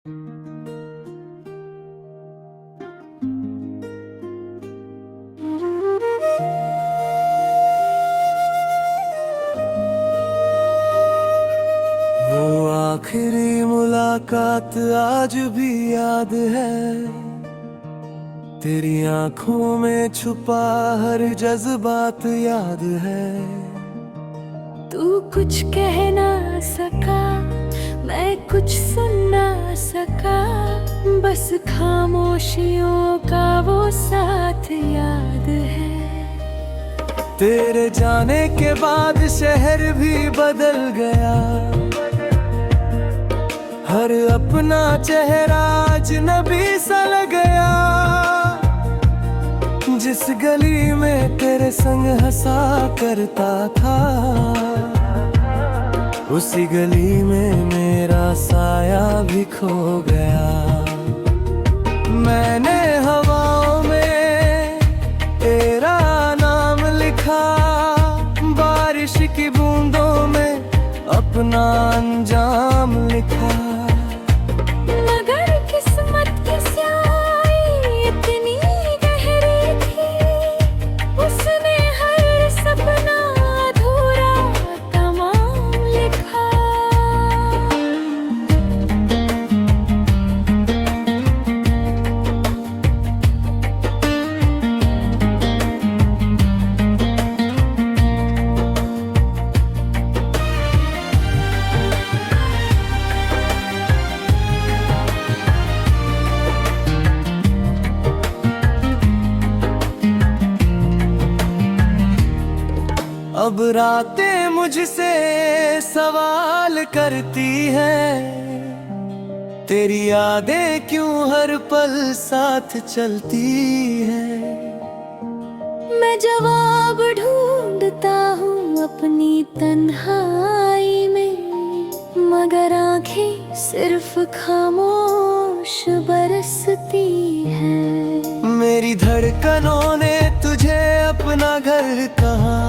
वो आखिरी मुलाकात आज भी याद है, तेरी आंखों में छुपा हर जज्बात याद है। तू कुछ कह ना सका, मैं कुछ सुन ना सका, बस खामोशियों का वो साथ याद है। तेरे जाने के बाद शहर भी बदल गया, हर अपना चेहरा अजनबी सा लग गया। जिस गली में तेरे संग हंसा करता था, उसी गली में मेरा साया भी खो गया। मैंने हवाओं में तेरा नाम लिखा, बारिश की बूंदों में अपना अंजाम लिखा। मगर किस्मत की स्याही इतनी गहरी थी, उसने हर सपना अधूरा तमाम लिखा। अब रातें मुझसे सवाल करती हैं, तेरी यादें क्यों हर पल साथ चलती हैं। मैं जवाब ढूंढता हूँ अपनी तन्हाई में, मगर आंखें सिर्फ खामोश बरसती हैं। मेरी धड़कनों ने तुझे अपना घर कहा,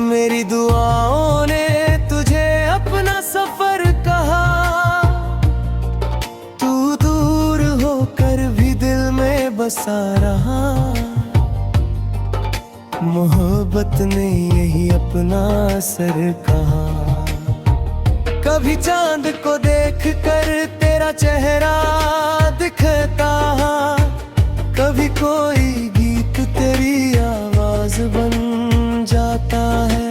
मेरी दुआओं ने तुझे अपना सफर कहा। तू दूर होकर भी दिल में बसा रहा, मोहब्बत ने यही अपना असर कहा। कभी चांद को देख कर तेरा चेहरा दिखता, कभी कोई गीत तेरी आवाज बन जाता है।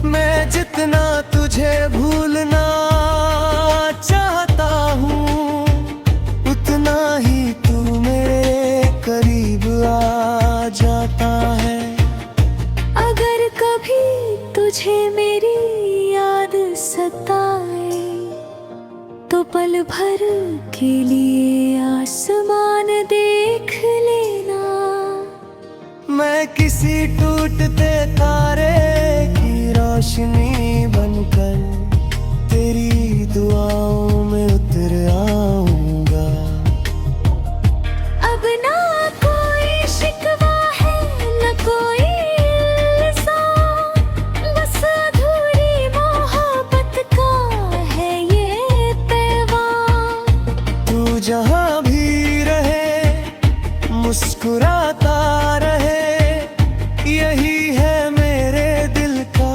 मैं जितना तुझे भूलना चाहता हूँ, उतना ही तू मेरे करीब आ जाता है। अगर कभी तुझे मेरी याद सताए, तो पल भर के लिए आसमान देख लेना। मैं किसी टूटते तारे की रोशनी बनकर तेरी दुआओं में उतर आऊंगा। अब ना कोई शिकवा है, न कोई इल्ज़ाम, बस अधूरी मोहब्बत का है ये पैगाम। तू जहाँ भी रहे मुस्कुराता रहे, यही है मेरे दिल का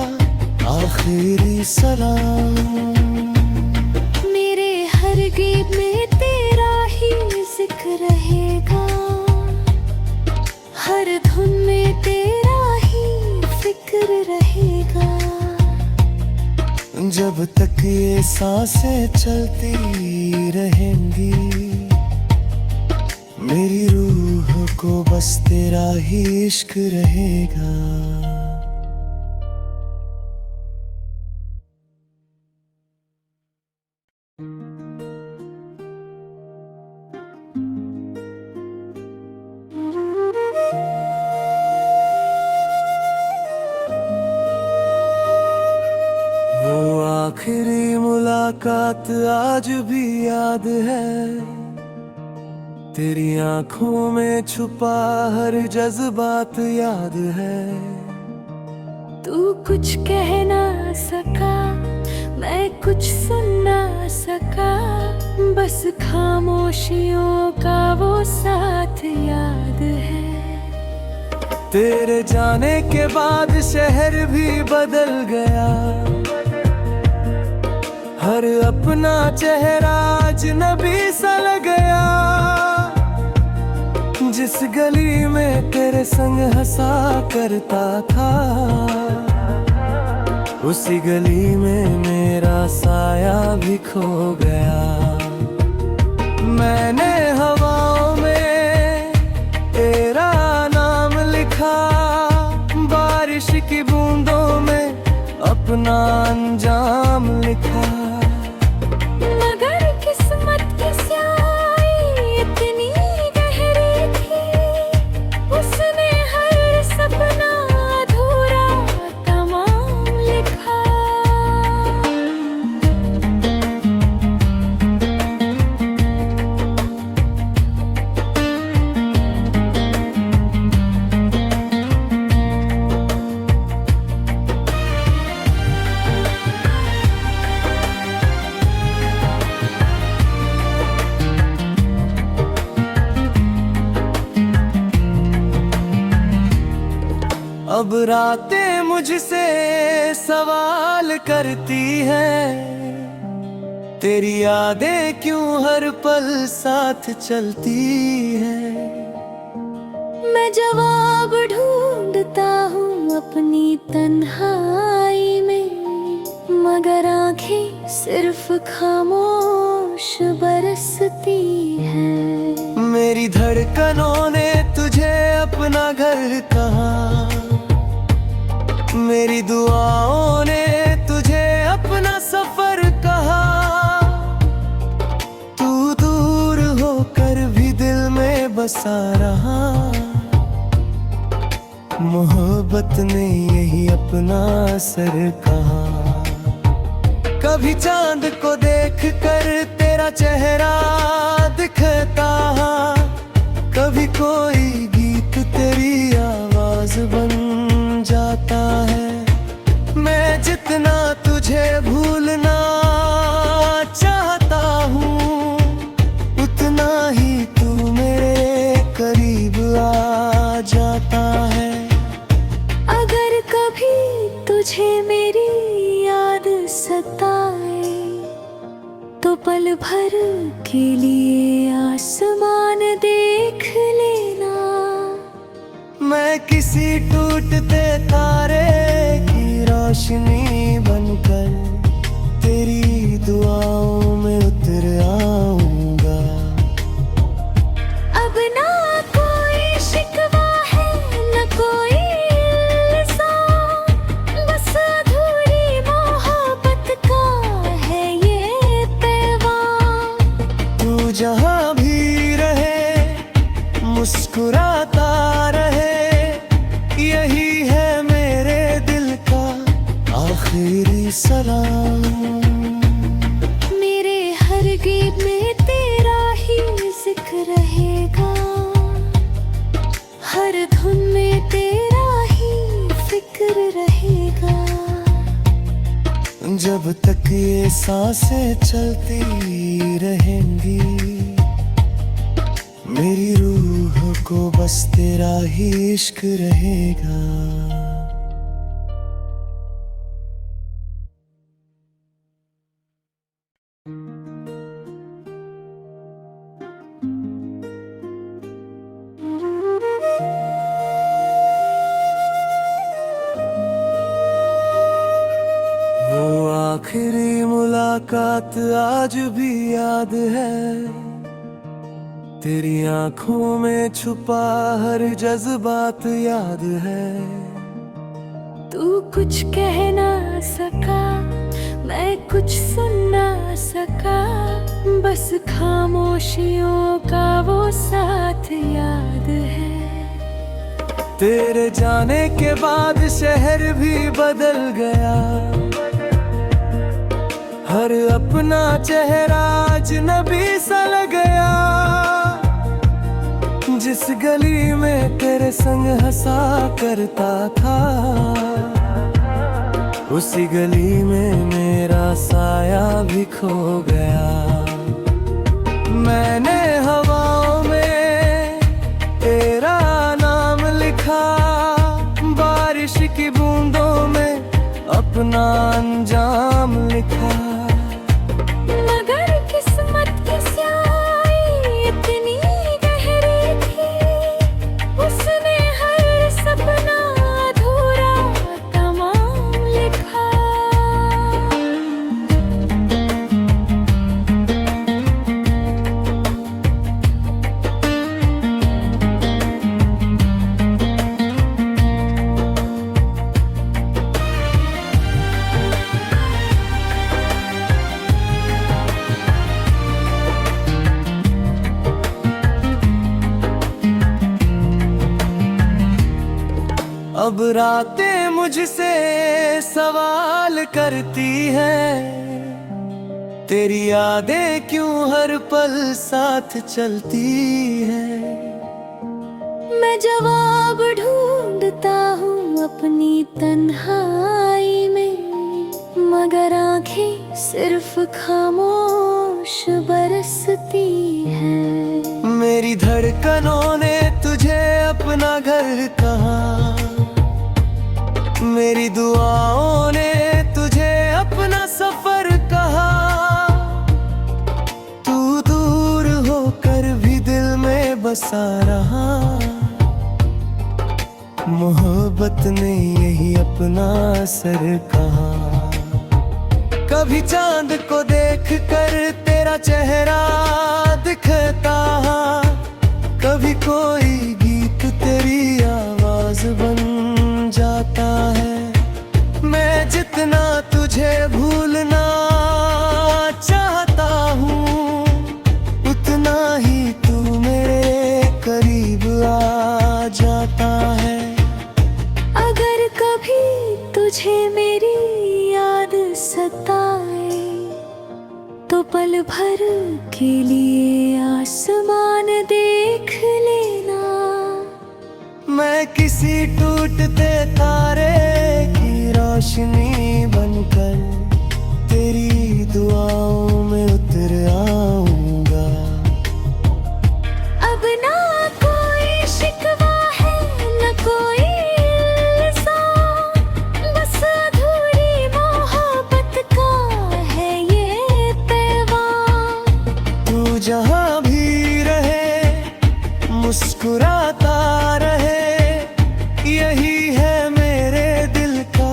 आखिरी सलाम। मेरे हर गीत में तेरा ही जिक्र रहेगा, हर धुन में तेरा ही फिक्र रहेगा। जब तक ये सांसें चलती रहेंगी, मेरी रूह को बस तेरा ही इश्क रहेगा। वो आखिरी मुलाकात आज भी याद है, तेरी आंखों में छुपा हर जज्बात याद है। तू कुछ कह ना सका, मैं कुछ सुन ना सका, बस खामोशियों का वो साथ याद है। तेरे जाने के बाद शहर भी बदल गया, हर अपना चेहरा अजनबी सा लग गया। जिस गली में तेरे संग हंसा करता था, उसी गली में मेरा साया भी खो गया। मैंने हवाओं में तेरा नाम लिखा, बारिश की बूंदों में अपना अंजाम लिखा। मगर किस्मत की स्याही इतनी गहरी थी, उसने हर सपना अधूरा तमाम लिखा। अब रातें मुझसे सवाल करती हैं, तेरी यादें क्यों हर पल साथ चलती हैं। मैं जवाब ढूंढता हूँ अपनी तन्हाई में, मगर आंखें सिर्फ खामोश बरसती हैं। मेरी धड़कनों ने तुझे अपना घर कहा, मेरी दुआओं ने तुझे अपना सफर कहा। तू दूर होकर भी दिल में बसा रहा, मोहब्बत ने यही अपना असर कहा। कभी चांद को देख कर तेरा चेहरा दिखता, कभी कोई गीत तेरी आवाज बन जाता है। मैं जितना तुझे भूलना चाहता हूँ, उतना ही तू मेरे करीब आ जाता है। अगर कभी तुझे मेरी याद सताए, तो पल भर के लिए आसमान देख लेना। मैं किसी टूटते तारे की रोशनी बनकर तेरी दुआओं में उतर आऊंगा। अब ना कोई शिकवा है, न कोई इल्ज़ाम, बस अधूरी मोहब्बत का है ये पैगाम। तू जहाँ भी रहे मुस्कुराता रहे, यही है मेरे दिल का आखिरी सलाम। मेरे हर गीत में तेरा ही जिक्र रहेगा, हर धुन में तेरा ही फिक्र रहेगा। जब तक ये सांसें चलती रहेंगी, मेरी रूह को बस तेरा ही इश्क रहेगा। वो आखिरी मुलाकात आज भी याद है, तेरी आंखों में छुपा हर जज्बात याद है। तू कुछ कह ना सका, मैं कुछ सुन ना सका, बस खामोशियों का वो साथ याद है। तेरे जाने के बाद शहर भी बदल गया, हर अपना चेहरा अजनबी सा लग गया। जिस गली में तेरे संग हंसा करता था, उसी गली में मेरा साया भी खो गया। अब रातें मुझसे सवाल करती हैं, तेरी यादें क्यों हर पल साथ चलती हैं। मैं जवाब ढूंढता हूँ अपनी तन्हाई में, मगर आंखें सिर्फ खामोश बरसती हैं। मेरी धड़कनों ने तुझे अपना घर कहा, मेरी दुआओं ने तुझे अपना सफर कहा। तू दूर होकर भी दिल में बसा रहा, मोहब्बत ने यही अपना असर कहा। कभी चांद को देख कर तेरा चेहरा दिखता, कभी कोई गीत तेरी आवाज बन जाता है। मैं जितना तुझे भूलना चाहता हूँ, उतना ही तू मेरे करीब आ जाता है। अगर कभी तुझे मेरी याद सताए, तो पल भर के लिए आसमान देख लेना। मैं किसी टूटते तारे की रोशनी बनकर तेरी दुआओं में उतर आऊंगा। अब ना कोई शिकवा है, न कोई इल्ज़ाम, बस अधूरी मोहब्बत का है ये पैगाम। तू जहाँ भी रहे मुस्कुराता रहे, यही है मेरे दिल का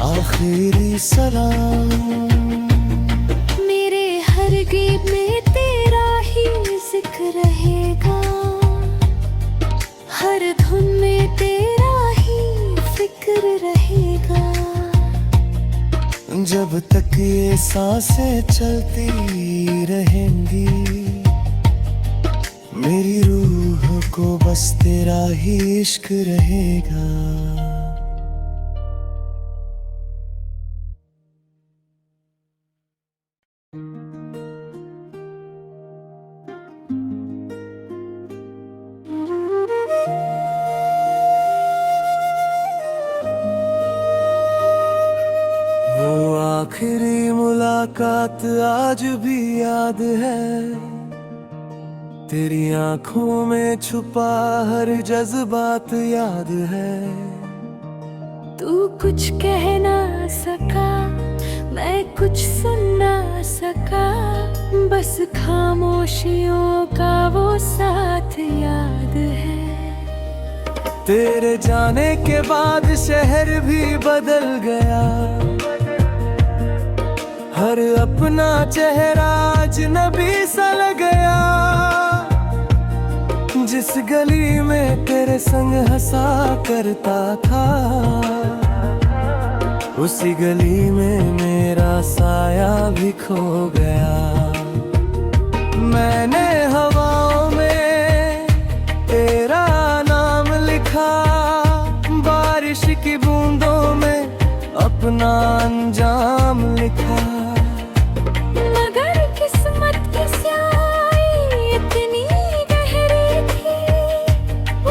आखिरी सलाम। मेरे हर गीत में तेरा ही जिक्र रहेगा, हर धुन में तेरा ही फिक्र रहेगा। जब तक ये सांसें चलती रहेंगी, मेरी रूह को बस तेरा ही इश्क रहेगा। वो आखिरी मुलाकात आज भी याद है, तेरी आंखों में छुपा हर जज्बात याद है। तू कुछ कह ना सका, मैं कुछ सुन ना सका, बस खामोशियों का वो साथ याद है। तेरे जाने के बाद शहर भी बदल गया, हर अपना चेहरा अजनबी सा लग गया। जिस गली में तेरे संग हंसा करता था, उसी गली में मेरा साया भी खो गया। मैंने हवाओं में तेरा नाम लिखा, बारिश की बूंदों में अपना अंजाम लिखा। मगर किस्मत की स्याही इतनी गहरी थी,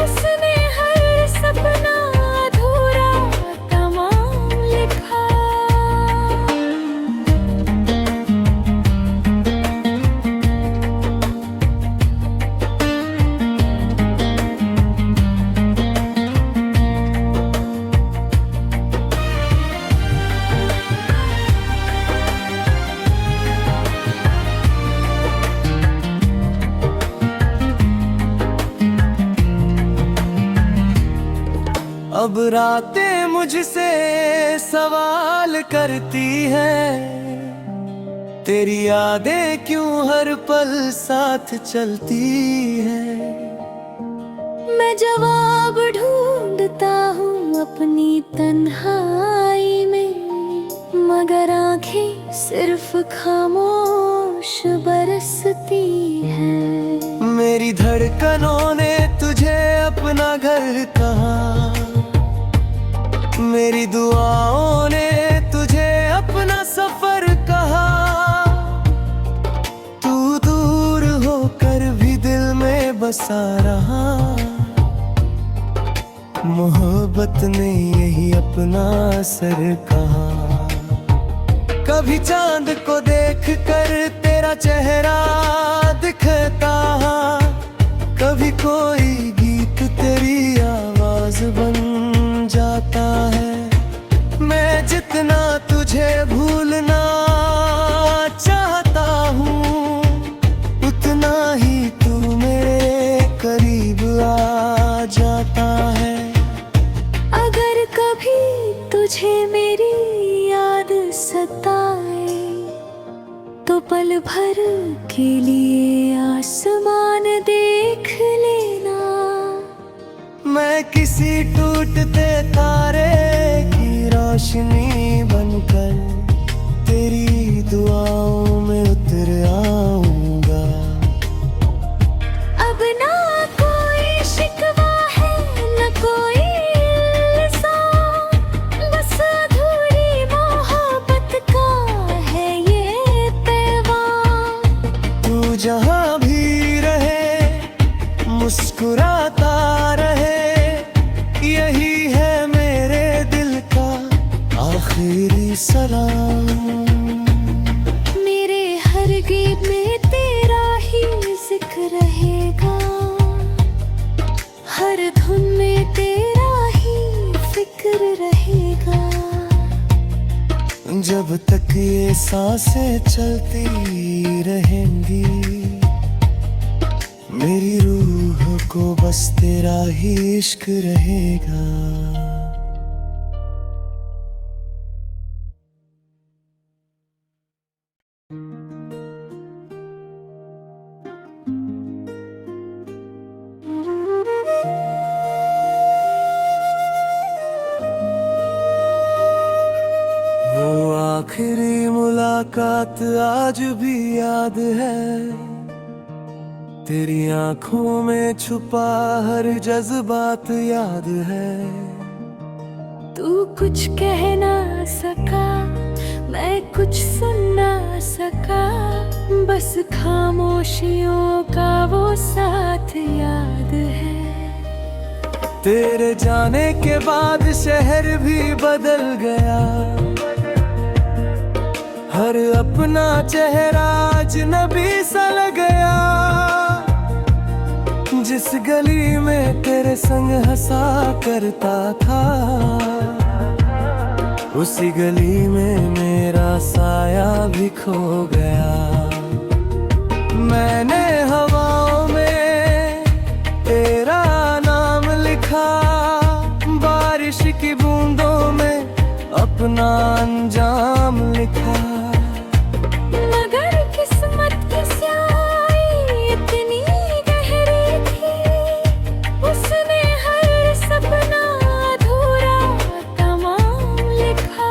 उसने हर सपना अधूरा तमाम लिखा। अब रातें मुझसे सवाल करती हैं, तेरी यादें क्यों हर पल साथ चलती हैं। मैं जवाब ढूंढता हूँ अपनी तन्हाई में, मगर आंखें सिर्फ खामोश बरसती हैं। मेरी धड़कनों ने तुझे अपना घर कहा, मेरी दुआओं ने तुझे अपना सफर कहा। तू दूर होकर भी दिल में बसा रहा। मोहब्बत ने यही अपना असर कहा। कभी चांद को देख कर तेरा चेहरा दिखता, कभी कोई गीत तेरी आवाज बन जाता है। मैं जितना तुझे भूलना चाहता हूँ, उतना ही तू मेरे करीब आ जाता है। अगर कभी तुझे मेरी याद सताए तो पल भर के लिए आसमान देख लेना। मैं किसी टूटते तारे की रोशनी बनकर तेरी दुआओं में उतर आऊंगा। अब ना कोई शिकवा है न कोई इल्ज़ाम, बस अधूरी मोहब्बत का है ये पैगाम। तू जहाँ भी रहे मुस्कुराता रहे, यही है मेरे दिल का आखिरी सलाम। मेरे हर गीत में तेरा ही जिक्र रहेगा, हर धुन में तेरा ही फिक्र रहेगा। जब तक ये सांसें चलती रहेंगी, मेरी रूह को बस तेरा ही इश्क रहेगा। वो आखिरी मुलाकात आज भी याद है। तेरी आंखों में छुपा हर जज्बात याद है। तू कुछ कह ना सका, मैं कुछ सुन ना सका, बस खामोशियों का वो साथ याद है। तेरे जाने के बाद शहर भी बदल गया, हर अपना चेहरा अजनबी सा लग गया। जिस गली में तेरे संग हंसा करता था, उसी गली में मेरा साया भी खो गया। मैंने हवाओं में तेरा नाम लिखा, बारिश की बूंदों में अपना अंजाम लिखा। मगर किस्मत की स्याही इतनी गहरी थी, उसने हर सपना अधूरा तमाम लिखा।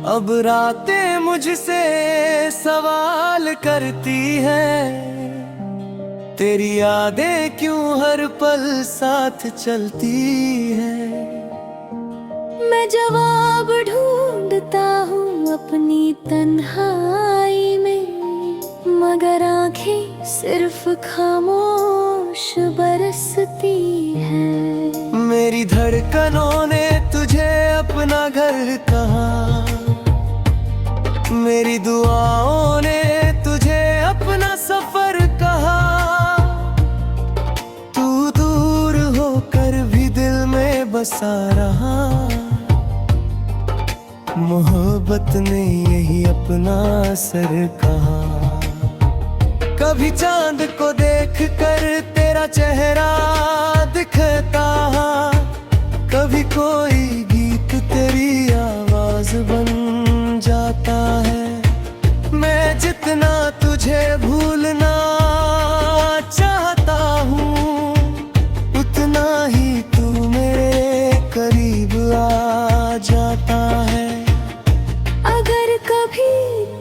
अब रातें मुझसे सवाल करती हैं, तेरी यादें क्यों हर पल साथ चलती हैं। मैं जवाब ढूंढता हूँ अपनी तन्हाई में, मगर आंखें सिर्फ खामोश बरसती हैं। मेरी धड़कनों ने तुझे अपना घर कहा, मेरी दुआओं ने तुझे अपना सफर कहा। तू दूर होकर भी दिल में बसा रहा। मोहब्बत ने यही अपना असर कहा। कभी चांद को देख कर तेरा चेहरा दिखता, कभी कोई गीत तेरी आवाज बन जाता है। मैं जितना तुझे भूलना चाहता हूँ, उतना ही तू मेरे करीब आ जाता है। अगर कभी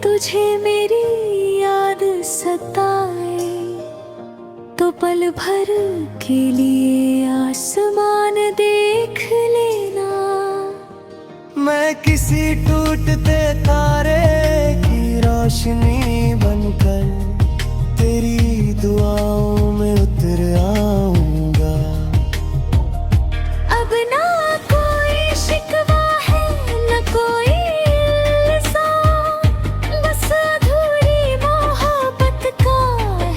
तुझे मेरी याद सताए तो पल भर के लिए आसमान देख लेना। मैं किसी टूटते तारे की रोशनी बनकर तेरी दुआओं में उतर आऊंगा। अब ना कोई शिकवा है न कोई इल्ज़ाम, बस अधूरी मोहब्बत का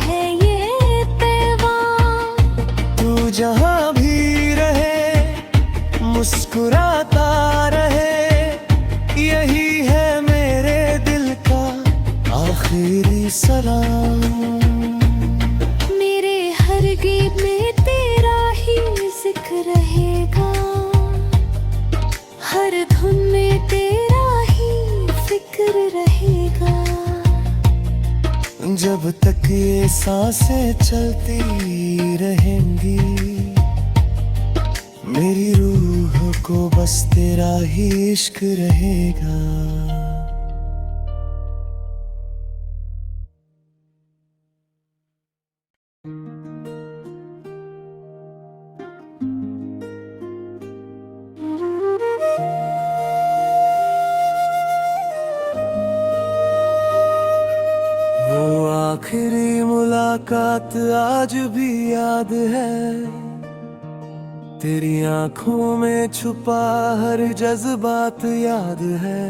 है ये पैगाम। तू जहाँ भी रहे मुस्कुराता रहे, यही है मेरे दिल का आखिरी सलाम। मेरे हर गीत में तेरा ही जिक्र रहेगा, हर धुन में तेरा ही फिक्र रहेगा। जब तक ये सांसें चलती रहेंगी, मेरी रूह को बस तेरा ही इश्क रहेगा। वो आखिरी मुलाकात आज भी याद है, तेरी आंखों में छुपा हर जज्बात याद है।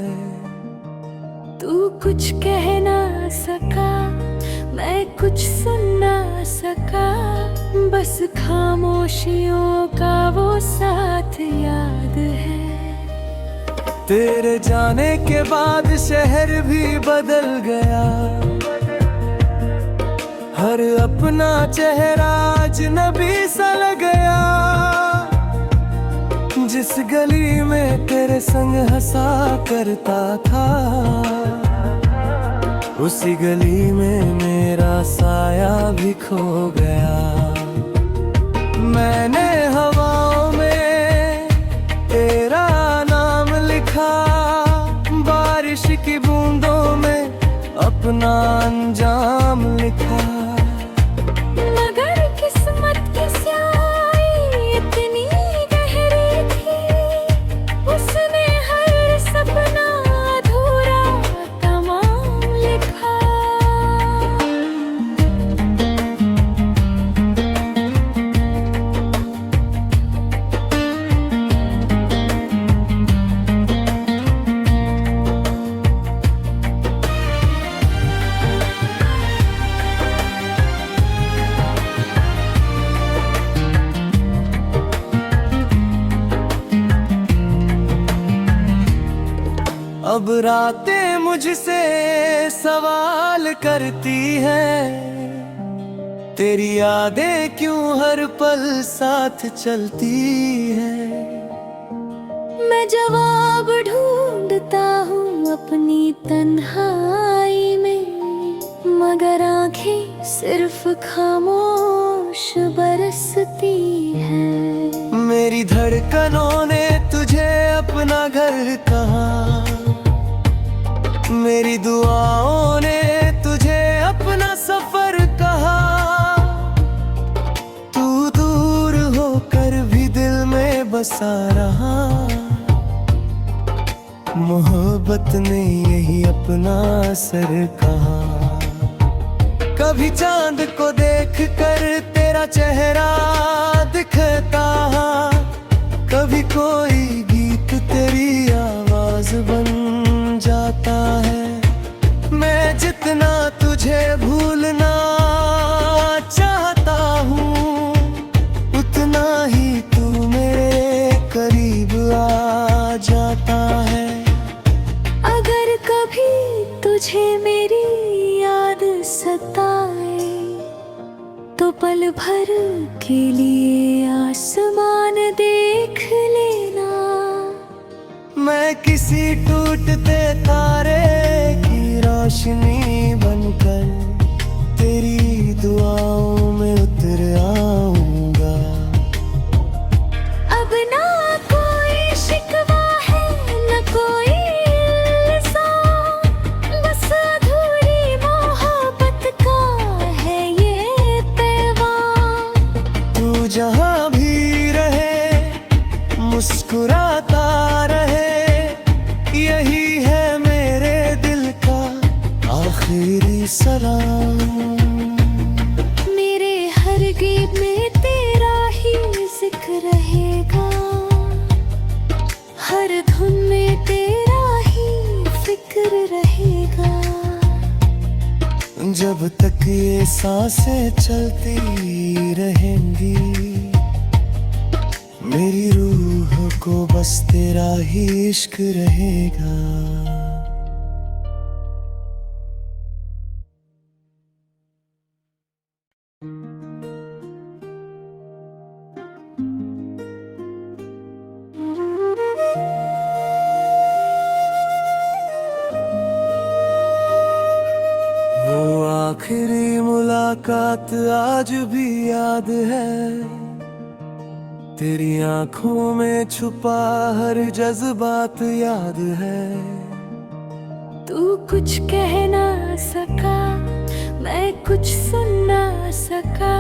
तू कुछ कह ना सका, मैं कुछ सुन ना सका, बस खामोशियों का वो साथ याद है। तेरे जाने के बाद शहर भी बदल गया, हर अपना चेहरा अजनबी सा लग गया। जिस गली में तेरे संग हंसा करता था, उसी गली में मेरा साया भी खो गया। मैंने हवाओं में तेरा नाम लिखा, बारिश की बूंदों में अपना अंजाम लिखा। मगर किस्मत की स्याही इतनी गहरी थी, उसने हर सपना अधूरा तमाम लिखा। अब रातें मुझसे सवाल करती हैं, तेरी यादें क्यों हर पल साथ चलती हैं। मैं जवाब ढूंढता हूँ अपनी तन्हाई में, मगर आंखें सिर्फ खामोश बरसती हैं। मेरी धड़कनों ने तुझे अपना घर कहा, मेरी दुआओं ने तुझे अपना सफर कहा। तू दूर होकर भी दिल में बसा रहा, मोहब्बत ने यही अपना असर कहा। कभी चांद को देख कर तेरा चेहरा दिखता, कभी कोई गीत तेरी आवाज बन जाता है। मैं जितना तुझे भूलना चाहता हूँ, उतना ही तू मेरे करीब आ जाता है। अगर कभी तुझे मेरी याद सताए तो पल भर के लिए आसमान देख लेना। मैं किसी टूटते तारे की रोशनी रोशनी बनकर तेरी दुआओं में उतर आऊंगा। अब ना कोई शिकवा है न कोई इल्ज़ाम, बस अधूरी मोहब्बत का है ये पैगाम। तू जहाँ भी रहे मुस्कुराता रहे, यही है मेरे दिल का आखिरी सलाम। मेरे हर गीत में तेरा ही जिक्र रहेगा, हर धुन में तेरा ही फिक्र रहेगा। जब तक ये सांसें चलती रहेंगी, मेरी रूह को बस तेरा ही इश्क रहेगा। वो आखिरी मुलाकात आज भी याद है, तेरी आंखों में छुपा हर जज्बात याद है। तू कुछ कह ना सका, मैं कुछ सुन ना सका,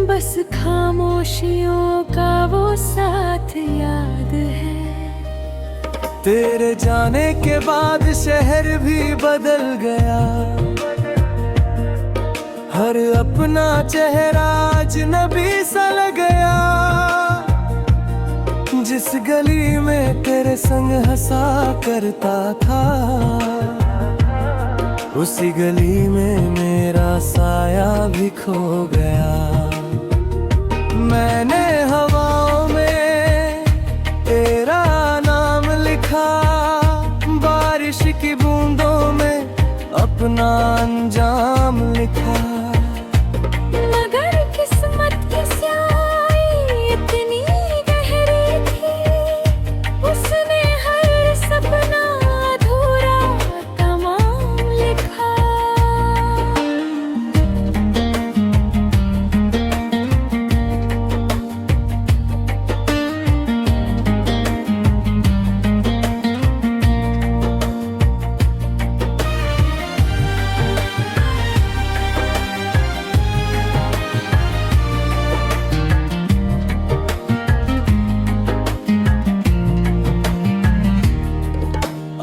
बस खामोशियों का वो साथ याद है। तेरे जाने के बाद शहर भी बदल गया, हर अपना चेहरा अजनबी सा लग गया। जिस गली में तेरे संग हंसा करता था, उसी गली में मेरा साया भी खो गया। मैंने हवाओं में तेरा नाम लिखा, बारिश की बूंदों में अपना अंजाम लिखा। मगर किस्मत की स्याही इतनी गहरी थी, उसने हर सपना अधूरा तमाम लिखा।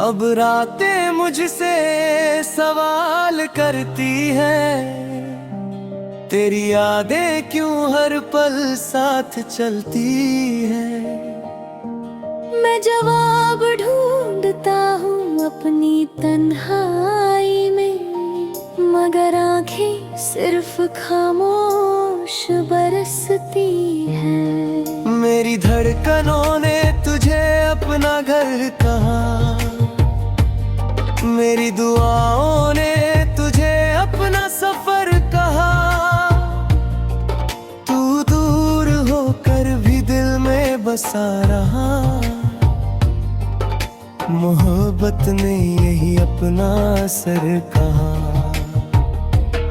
अब रातें मुझसे सवाल करती हैं, तेरी यादें क्यों हर पल साथ चलती हैं। मैं जवाब ढूंढता हूँ अपनी तन्हाई में, मगर आंखें सिर्फ खामोश बरसती हैं। मेरी धड़कनों ने तुझे अपना घर कहा, मेरी दुआओं ने तुझे अपना सफर कहा। तू दूर होकर भी दिल में बसा रहा, मोहब्बत ने यही अपना असर कहा।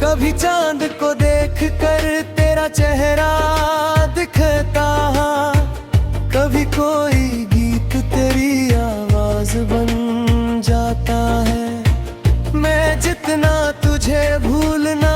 कभी चांद को देख कर तेरा चेहरा दिखता, कभी कोई गीत तेरी आवाज बन जाता है। मैं जितना तुझे भूलना